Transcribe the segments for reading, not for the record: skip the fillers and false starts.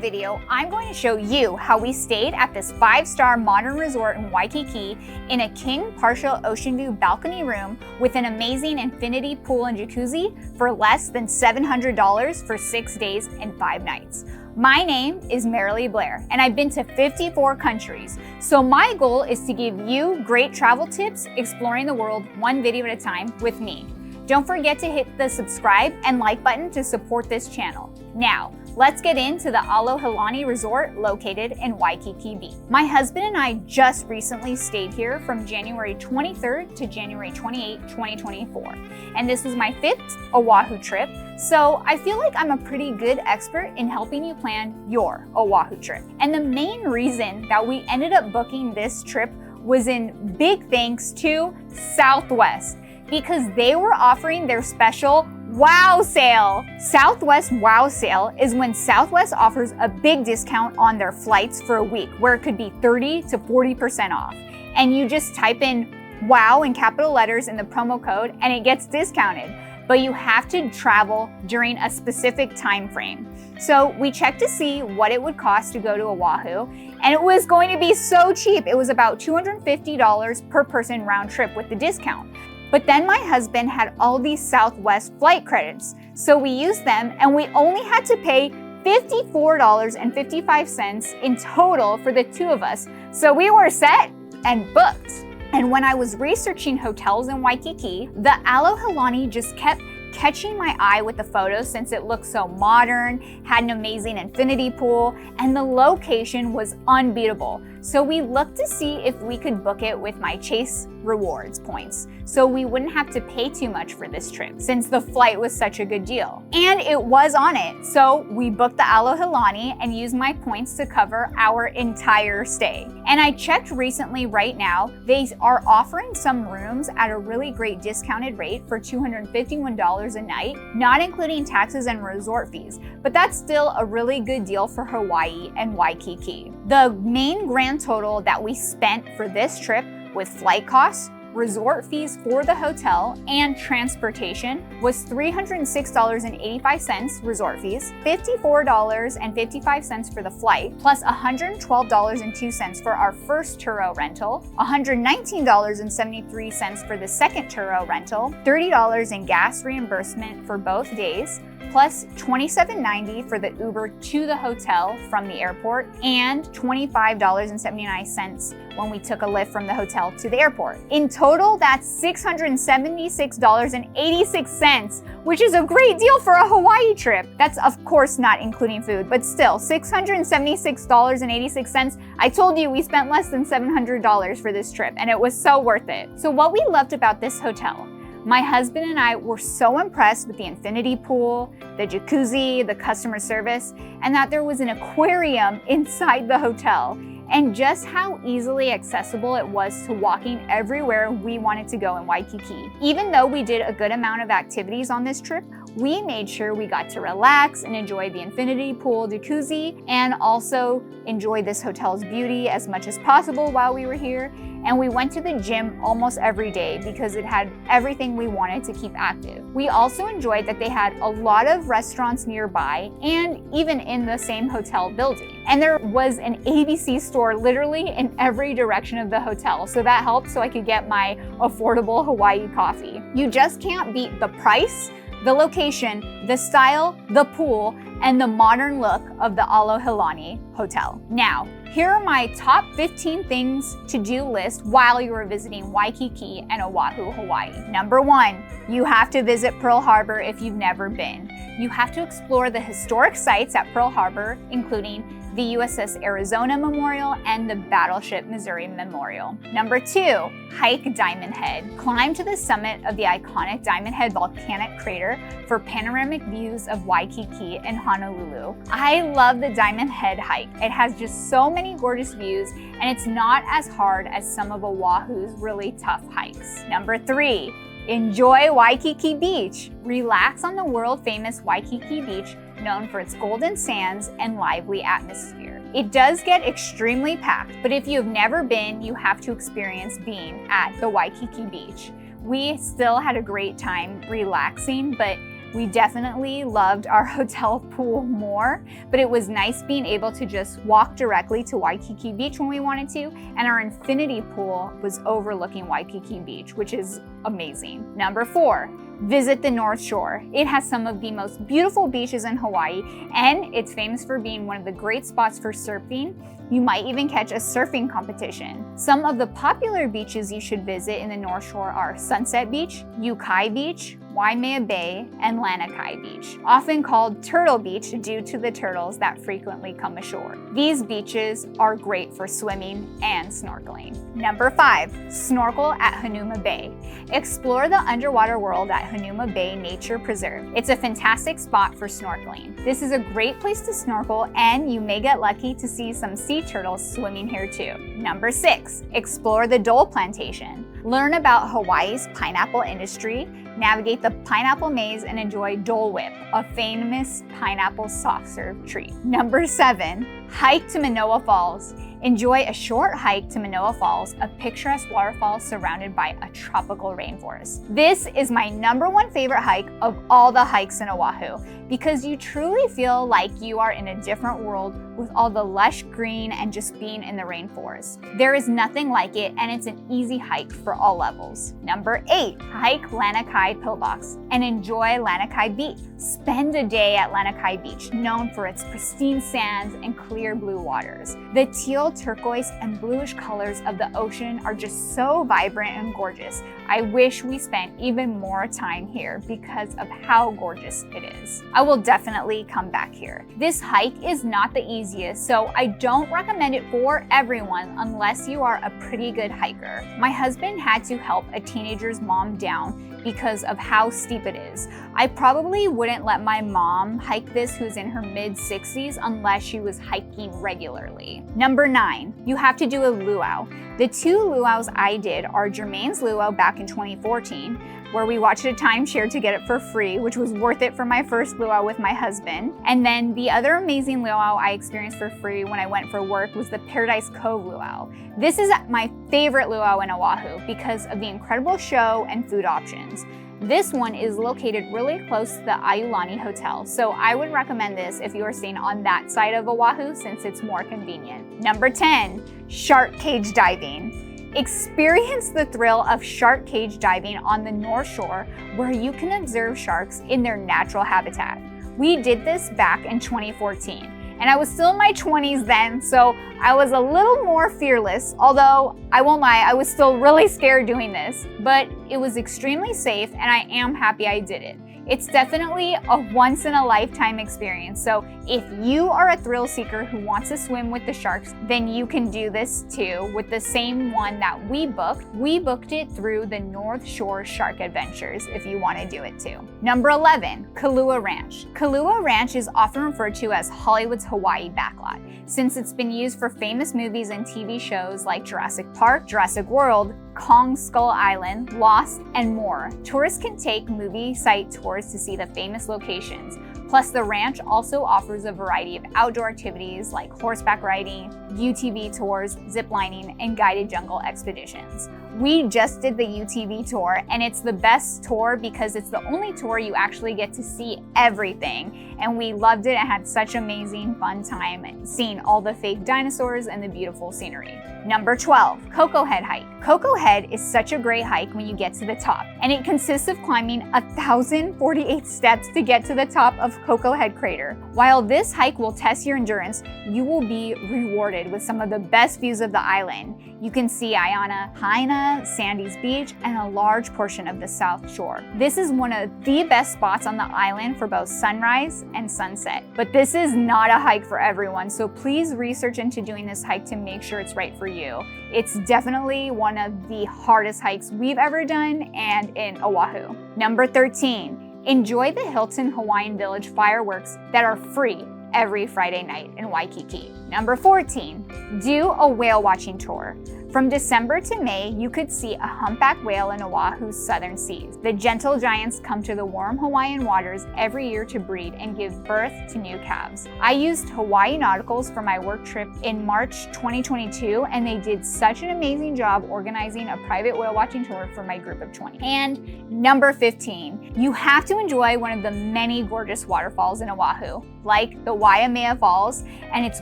video, I'm going to show you how we stayed at this 5-star modern resort in Waikiki in a king partial ocean view balcony room with an amazing infinity pool and jacuzzi for less than $700 for 6 days and 5 nights. My name is Marilee Blair, and I've been to 54 countries. So my goal is to give you great travel tips exploring the world one video at a time with me. Don't forget to hit the subscribe and like button to support this channel. Now, let's get into the Alohilani Resort located in Waikiki Beach. My husband and I just recently stayed here from January 23rd to January 28, 2024. And this was my 5th Oahu trip, so I feel like I'm a pretty good expert in helping you plan your Oahu trip. And the main reason that we ended up booking this trip was in big thanks to Southwest, because they were offering their special Wow Sale. Southwest Wow Sale is when Southwest offers a big discount on their flights for a week, where it could be 30 to 40% off. And you just type in WOW in capital letters in the promo code and it gets discounted. But you have to travel during a specific time frame. So we checked to see what it would cost to go to Oahu, and it was going to be so cheap. It was about $250 per person round trip with the discount. But then my husband had all these Southwest flight credits, so we used them and we only had to pay $54.55 in total for the two of us. So we were set and booked. And when I was researching hotels in Waikiki, the Alohilani just kept catching my eye with the photos since it looked so modern, had an amazing infinity pool, and the location was unbeatable. So we looked to see if we could book it with my Chase Rewards points, so we wouldn't have to pay too much for this trip since the flight was such a good deal. And it was on it, so we booked the Alohilani and used my points to cover our entire stay. And I checked recently right now, they are offering some rooms at a really great discounted rate for $251 a night, not including taxes and resort fees, but that's still a really good deal for Hawaii and Waikiki. The main grand total that we spent for this trip with flight costs, resort fees for the hotel, and transportation was $306.85 resort fees, $54.55 for the flight, plus $112.02 for our first Turo rental, $119.73 for the second Turo rental, $30 in gas reimbursement for both days, plus $27.90 for the Uber to the hotel from the airport, and $25.79 when we took a lift from the hotel to the airport. In total, that's $676.86, which is a great deal for a Hawaii trip. That's of course not including food, but still, $676.86. I told you we spent less than $700 for this trip, and it was so worth it. So what we loved about this hotel, my husband and I were so impressed with the infinity pool, the jacuzzi, the customer service, and that there was an aquarium inside the hotel, and just how easily accessible it was to walking everywhere we wanted to go in Waikiki. Even though we did a good amount of activities on this trip, we made sure we got to relax and enjoy the infinity pool jacuzzi, and also enjoy this hotel's beauty as much as possible while we were here. And we went to the gym almost every day because it had everything we wanted to keep active. We also enjoyed that they had a lot of restaurants nearby and even in the same hotel building. And there was an ABC store literally in every direction of the hotel, so that helped so I could get my affordable Hawaii coffee. You just can't beat the price, the location, the style, the pool, and the modern look of the Alohilani Hotel. Now, here are my top 15 things to do list while you are visiting Waikiki and Oahu, Hawaii. Number 1, you have to visit Pearl Harbor if you've never been. You have to explore the historic sites at Pearl Harbor, including the USS Arizona Memorial and the Battleship Missouri Memorial. Number 2, hike Diamond Head. Climb to the summit of the iconic Diamond Head volcanic crater for panoramic views of Waikiki and Honolulu. I love the Diamond Head hike. It has just so many gorgeous views, and it's not as hard as some of Oahu's really tough hikes. Number 3, enjoy Waikiki Beach. Relax on the world-famous Waikiki Beach, known for its golden sands and lively atmosphere. It does get extremely packed, but if you've never been, you have to experience being at the Waikiki Beach. We still had a great time relaxing, but We definitely loved our hotel pool more, but it was nice being able to just walk directly to Waikiki Beach when we wanted to, and our infinity pool was overlooking Waikiki Beach, which is amazing. Number 4, visit the North Shore. It has some of the most beautiful beaches in Hawaii, and it's famous for being one of the great spots for surfing. You might even catch a surfing competition. Some of the popular beaches you should visit in the North Shore are Sunset Beach, Yukai Beach, Waimea Bay, and Lanikai Beach, often called Turtle Beach due to the turtles that frequently come ashore. These beaches are great for swimming and snorkeling. Number 5, snorkel at Hanauma Bay. Explore the underwater world at Hanauma Bay Nature Preserve. It's a fantastic spot for snorkeling. This is a great place to snorkel, and you may get lucky to see some sea turtles swimming here too. Number 6, explore the Dole Plantation. Learn about Hawaii's pineapple industry, navigate the pineapple maze, and enjoy Dole Whip, a famous pineapple soft serve treat. Number 7, hike to Manoa Falls. Enjoy a short hike to Manoa Falls, a picturesque waterfall surrounded by a tropical rainforest. This is my number 1 favorite hike of all the hikes in Oahu because you truly feel like you are in a different world with all the lush green and just being in the rainforest. There is nothing like it, and it's an easy hike for all levels. Number 8, hike Lanikai Pillbox and enjoy Lanikai Beach. Spend a day at Lanikai Beach, known for its pristine sands and clear blue waters. The teal, turquoise, and bluish colors of the ocean are just so vibrant and gorgeous. I wish we spent even more time here because of how gorgeous it is. I will definitely come back here. This hike is not the easiest, so I don't recommend it for everyone unless you are a pretty good hiker. My husband had to help a teenager's mom down because of how steep it is. I probably wouldn't let my mom hike this, who's in her mid-60s, unless she was hiking regularly. Number 9, you have to do a luau. The 2 luau's I did are Jermaine's luau back in 2014, where we watched a timeshare to get it for free, which was worth it for my first luau with my husband. And then the other amazing luau I experienced for free when I went for work was the Paradise Cove luau. This is my favorite luau in Oahu because of the incredible show and food options. This one is located really close to the Alohilani Hotel, so I would recommend this if you are staying on that side of Oahu since it's more convenient. Number 10, shark cage diving. Experience the thrill of shark cage diving on the North Shore, where you can observe sharks in their natural habitat. We did this back in 2014, and I was still in my 20s then, so I was a little more fearless, although I won't lie, I was still really scared doing this, but it was extremely safe, and I am happy I did it. It's definitely a once-in-a-lifetime experience, so if you are a thrill seeker who wants to swim with the sharks, then you can do this too with the same one that we booked. We booked it through the North Shore Shark Adventures if you want to do it too. Number 11, Kalākaua Ranch. Kalākaua Ranch is often referred to as Hollywood's Hawaii backlot, since it's been used for famous movies and TV shows like Jurassic Park, Jurassic World, Kong Skull Island, Lost, and more. Tourists can take movie site tours to see the famous locations. Plus, the ranch also offers a variety of outdoor activities like horseback riding, UTV tours, zip lining, and guided jungle expeditions. We just did the UTV tour, and it's the best tour because it's the only tour you actually get to see everything. And we loved it and had such amazing fun time seeing all the fake dinosaurs and the beautiful scenery. Number 12, Coco Head Hike. Coco Head is such a great hike when you get to the top, and it consists of climbing 1,048 steps to get to the top of Coco Head Crater. While this hike will test your endurance, you will be rewarded with some of the best views of the island. You can see Aina, Haina, Sandy's Beach, and a large portion of the South Shore. This is one of the best spots on the island for both sunrise and sunset. But this is not a hike for everyone, so please research into doing this hike to make sure it's right for you. It's definitely one of the hardest hikes we've ever done and in Oahu. Number 13, enjoy the Hilton Hawaiian Village fireworks that are free every Friday night in Waikiki. Number 14, do a whale watching tour. From December to May, you could see a humpback whale in Oahu's southern seas. The gentle giants come to the warm Hawaiian waters every year to breed and give birth to new calves. I used Hawaii Nauticals for my work trip in March 2022, and they did such an amazing job organizing a private whale watching tour for my group of 20. And number 15, you have to enjoy one of the many gorgeous waterfalls in Oahu, like the Waimea Falls and its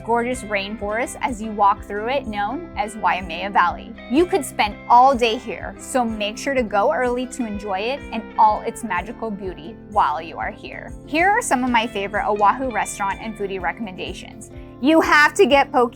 gorgeous rainforest as you walk through it, known as Waimea Valley. You could spend all day here, so make sure to go early to enjoy it and all its magical beauty while you are here. Here are some of my favorite Oahu restaurant and foodie recommendations. You have to get poke.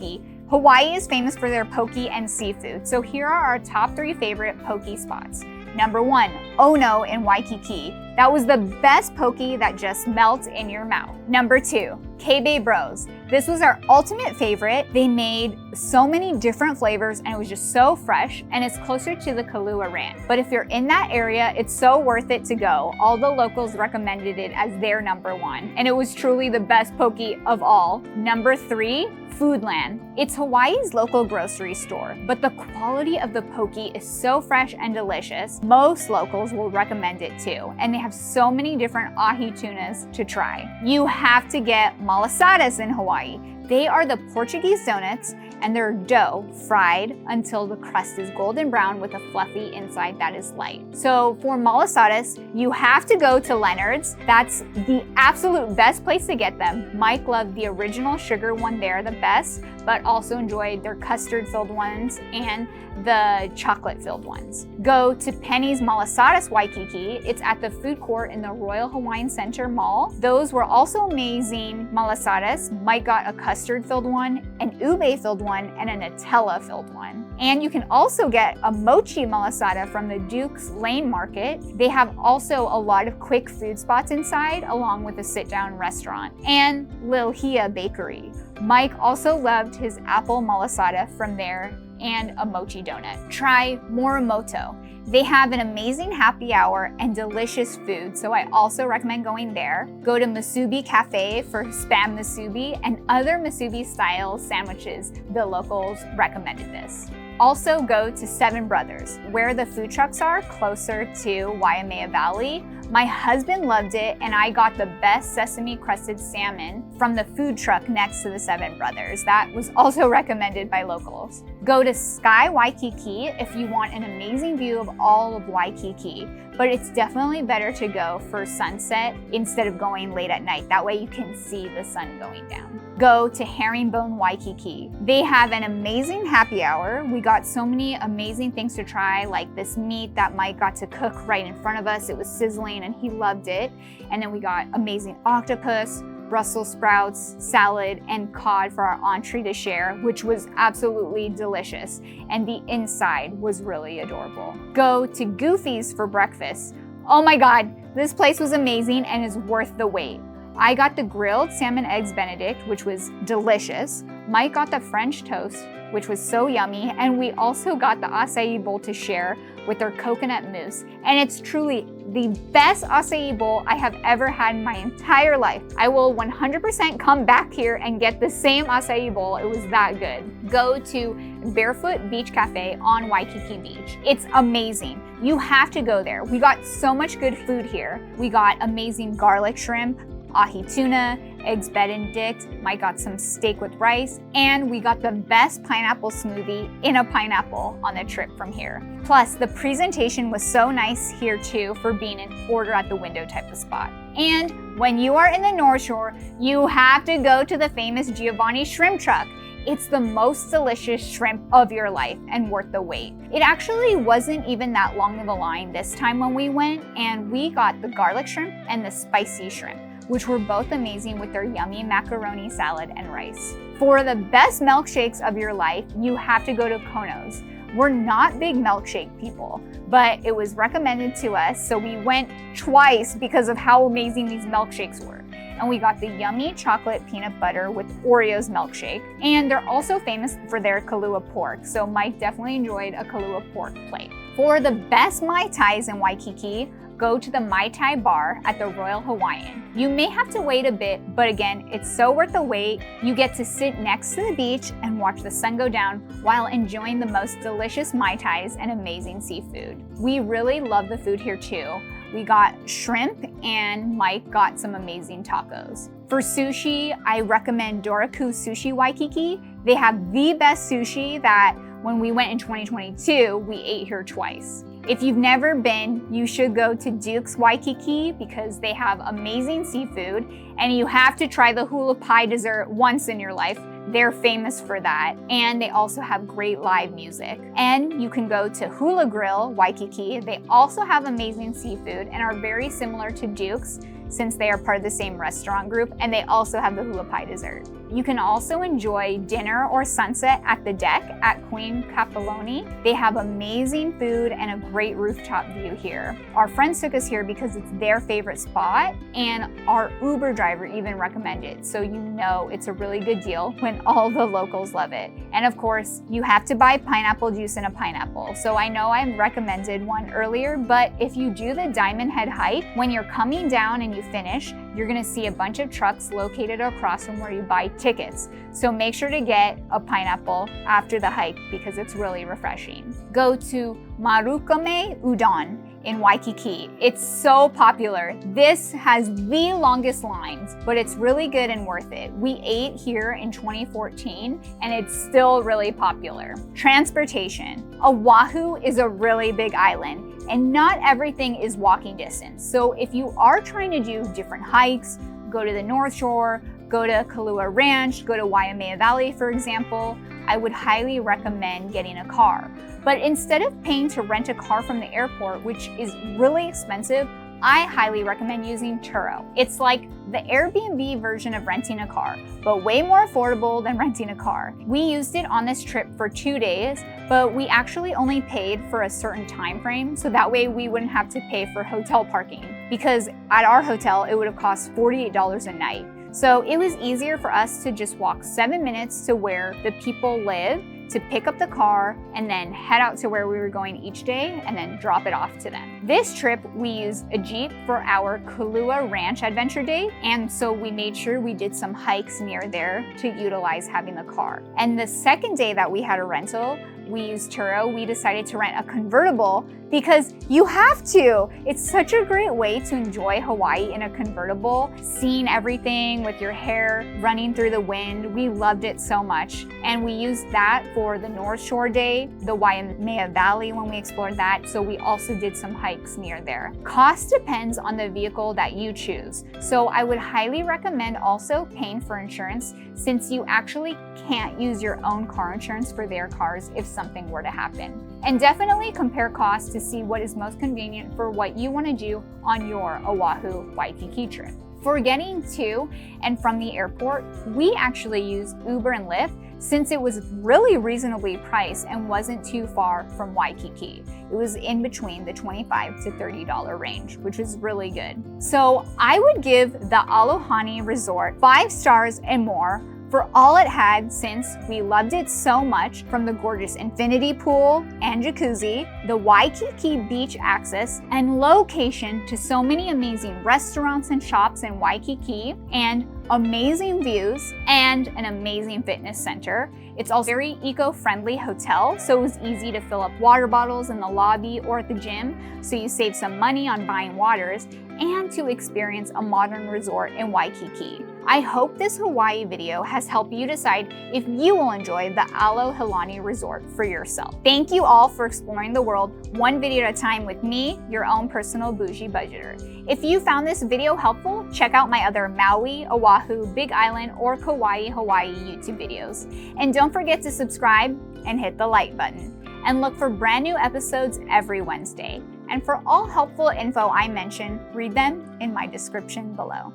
Hawaii is famous for their poke and seafood, so here are our top 3 favorite poke spots. Number 1, Ono in Waikiki. That was the best poke that just melts in your mouth. Number 2, Kebe Bros. This was our ultimate favorite. They made so many different flavors and it was just so fresh, and it's closer to the Kalākaua Ranch. But if you're in that area, it's so worth it to go. All the locals recommended it as their number 1, and it was truly the best poke of all. Number 3, Foodland. It's Hawaii's local grocery store, but the quality of the poke is so fresh and delicious. Most locals will recommend it too, and they have so many different ahi tunas to try. You have to get malasadas in Hawaii. They are the Portuguese donuts, and they're dough fried until the crust is golden brown with a fluffy inside that is light. So for malasadas, you have to go to Leonard's. That's the absolute best place to get them. Mike loved the original sugar one there the best, but also enjoyed their custard-filled ones and the chocolate-filled ones. Go to Penny's Malasadas Waikiki. It's at the food court in the Royal Hawaiian Center Mall. Those were also amazing malasadas. Mike got a custard-filled one, an ube-filled one, and a Nutella-filled one. And you can also get a mochi malasada from the Duke's Lane Market. They have also a lot of quick food spots inside, along with a sit-down restaurant. And Lilhia Bakery. Mike also loved his apple malasada from there and a mochi donut. Try Morimoto. They have an amazing happy hour and delicious food, so I also recommend going there. Go to Musubi Cafe for spam musubi and other musubi style sandwiches. The locals recommended this. Also go to Seven Brothers, where the food trucks are closer to Waimea Valley. My husband loved it, and I got the best sesame crusted salmon from the food truck next to the Seven Brothers. That was also recommended by locals. Go to Sky Waikiki if you want an amazing view of all of Waikiki, but it's definitely better to go for sunset instead of going late at night. That way you can see the sun going down. Go to Herringbone Waikiki. They have an amazing happy hour. We got so many amazing things to try, like this meat that Mike got to cook right in front of us. It was sizzling and he loved it. And then we got amazing octopus, Brussels sprouts, salad, and cod for our entree to share, which was absolutely delicious. And the inside was really adorable. Go to Goofy's for breakfast. Oh my God, this place was amazing and is worth the wait. I got the grilled salmon eggs Benedict, which was delicious. Mike got the French toast, which was so yummy. And we also got the acai bowl to share with their coconut mousse. And it's truly the best acai bowl I have ever had in my entire life. I will 100% come back here and get the same acai bowl. It was that good. Go to Barefoot Beach Cafe on Waikiki Beach. It's amazing. You have to go there. We got so much good food here. We got amazing garlic shrimp, ahi tuna, eggs Benedict. Mike got some steak with rice, and we got the best pineapple smoothie in a pineapple on the trip from here. Plus, the presentation was so nice here too for being an order at the window type of spot. And when you are in the North Shore, you have to go to the famous Giovanni Shrimp Truck. It's the most delicious shrimp of your life and worth the wait. It actually wasn't even that long of a line this time when we went, and we got the garlic shrimp and the spicy shrimp, which were both amazing with their yummy macaroni salad and rice. For the best milkshakes of your life, you have to go to Kono's. We're not big milkshake people, but it was recommended to us, so we went twice because of how amazing these milkshakes were. And we got the yummy chocolate peanut butter with Oreos milkshake, and they're also famous for their Kalua pork, so Mike definitely enjoyed a Kalua pork plate. For the best Mai Tais in Waikiki, go to the Mai Tai bar at the Royal Hawaiian. You may have to wait a bit, but again, it's so worth the wait. You get to sit next to the beach and watch the sun go down while enjoying the most delicious Mai Tais and amazing seafood. We really love the food here too. We got shrimp and Mike got some amazing tacos. For sushi, I recommend Doraku Sushi Waikiki. They have the best sushi that when we went in 2022, we ate here twice. If you've never been, you should go to Duke's Waikiki because they have amazing seafood and you have to try the hula pie dessert once in your life. They're famous for that. And they also have great live music. And you can go to Hula Grill Waikiki. They also have amazing seafood and are very similar to Duke's since they are part of the same restaurant group, and they also have the hula pie dessert. You can also enjoy dinner or sunset at the deck at Queen Kapoloni. They have amazing food and a great rooftop view here. Our friends took us here because it's their favorite spot, and our Uber driver even recommended it, so you know it's a really good deal when all the locals love it. And of course, you have to buy pineapple juice and a pineapple. So I know I recommended one earlier, but if you do the Diamond Head hike, when you're coming down and you finish, you're gonna see a bunch of trucks located across from where you buy tickets. So make sure to get a pineapple after the hike because it's really refreshing. Go to Marukame Udon in Waikiki. It's so popular. This has the longest lines, but it's really good and worth it. We ate here in 2014 and it's still really popular. Transportation. Oahu is a really big island and not everything is walking distance. So if you are trying to do different hikes, go to the North Shore, go to Kalua Ranch, go to Waimea Valley, for example, I would highly recommend getting a car. But instead of paying to rent a car from the airport, which is really expensive, I highly recommend using Turo. It's like the Airbnb version of renting a car, but way more affordable than renting a car. We used it on this trip for 2 days, but we actually only paid for a certain time frame, so that way we wouldn't have to pay for hotel parking. Because at our hotel, it would have cost $48 a night. So it was easier for us to just walk 7 minutes to where the people live, to pick up the car and then head out to where we were going each day and then drop it off to them. This trip, we used a Jeep for our Kalua Ranch Adventure Day, and so we made sure we did some hikes near there to utilize having the car. And the second day that we had a rental, we used Turo. We decided to rent a convertible because you have to. It's such a great way to enjoy Hawaii in a convertible, seeing everything with your hair running through the wind. We loved it so much. And we used that for the North Shore Day, the Waimea Valley when we explored that. So we also did some hikes near there. Cost depends on the vehicle that you choose. So I would highly recommend also paying for insurance since you actually can't use your own car insurance for their cars if something were to happen. And definitely compare costs to see what is most convenient for what you want to do on your Oahu Waikiki trip. For getting to and from the airport, we actually used Uber and Lyft since it was really reasonably priced and wasn't too far from Waikiki. It was in between the $25 to $30 range, which was really good. So I would give the Alohilani Resort 5 stars and more for all it had, since we loved it so much, from the gorgeous infinity pool and jacuzzi, the Waikiki beach access and location to so many amazing restaurants and shops in Waikiki, and amazing views and an amazing fitness center. It's also a very eco-friendly hotel, so it was easy to fill up water bottles in the lobby or at the gym, so you save some money on buying waters, and to experience a modern resort in Waikiki. I hope this Hawaii video has helped you decide if you will enjoy the Alohilani Resort for yourself. Thank you all for exploring the world one video at a time with me, your own personal bougie budgeter. If you found this video helpful, check out my other Maui, Oahu, Big Island, or Kauai, Hawaii YouTube videos. And don't forget to subscribe and hit the like button. And look for brand new episodes every Wednesday. And for all helpful info I mention, read them in my description below.